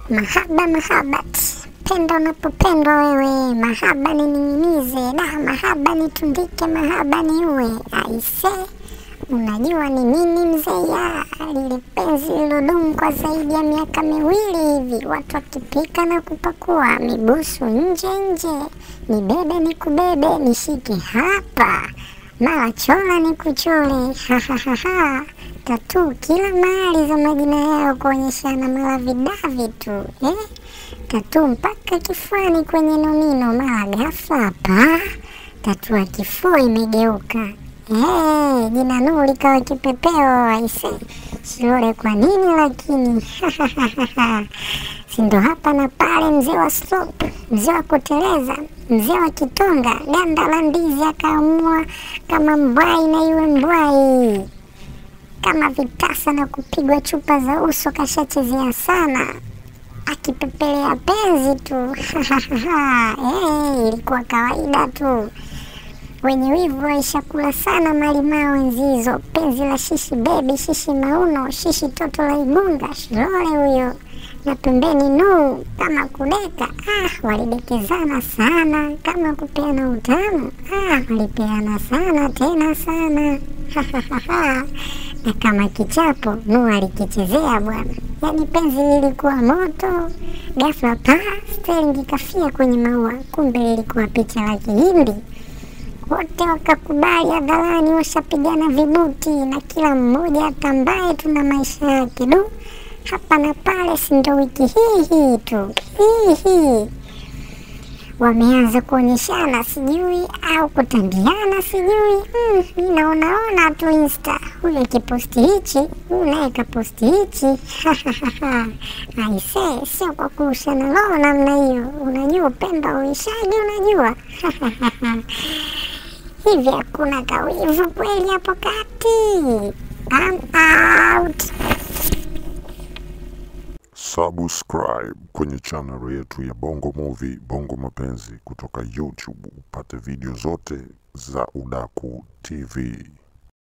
Mahaba mahabat, penda unapopendwa wewe, mahaba nining'inize, mahaba nitundike, mahaba niue. Aise, unajua ni nini mzee ya lile penzi lilodumu kwa zaidi ya miaka 2 hivi, watu wakipika na kupakua, mibusu nje nje, nibebe nikubebe, nishike hapa, mara chola nikuchole, ha. Tatu kila mahali za majina yao kuonyeshana mara vidavi tu, Tatu mpaka kifuani kwenye nomino, mara ghafla hapa tatu ya kifua imegeuka. Jina Nuru likawa kipepeo. Aise, Shilole kwa nini lakini? Sindo hapa na pale, mzee wa slope, mzee wa kuteleza, mzee wa kitonga, ganda la ndizi akaamua kama mbwai na iwe mbwai, kama vitasa na kupigwa chupa za uso kashachezea sana, akipepelea penzi tu. Ilikuwa kawaida tu, wenye wivu waishakula sana malimao enzizo, penzi la shishi bebi, shishi mauno, shishi toto la Igunga, Shilole huyo, na pembeni Nuru kama kudeka. Walidekezana sana, kama kupeana utamu, walipeana sana tena sana. Na kama kichapo Nuru alikichezea bwana, yani penzi lilikuwa moto. Ghafla Sterling kafia kwenye maua, kumbe lilikuwa picha la Kihindi. Wote wakakubali hadharani, washapigana vibuti na kila mmoja atambaye tuna maisha yake. Hapa na pale, sindo wiki hii tu wameanza kuonyeshana sijui au kutambiana sijui. Ninaona tu Insta, huyo kiposti hichi, huyu naye kaposti hichi. Aise, sio kwa kuhusiana roho namna hiyo. Unajua Pemba uishaji, unajua. Hivi hakuna kawivu kweli hapo kati? I'm out. Subscribe kwenye channel yetu ya Bongo Movie Bongo Mapenzi kutoka YouTube upate video zote za Udaku TV.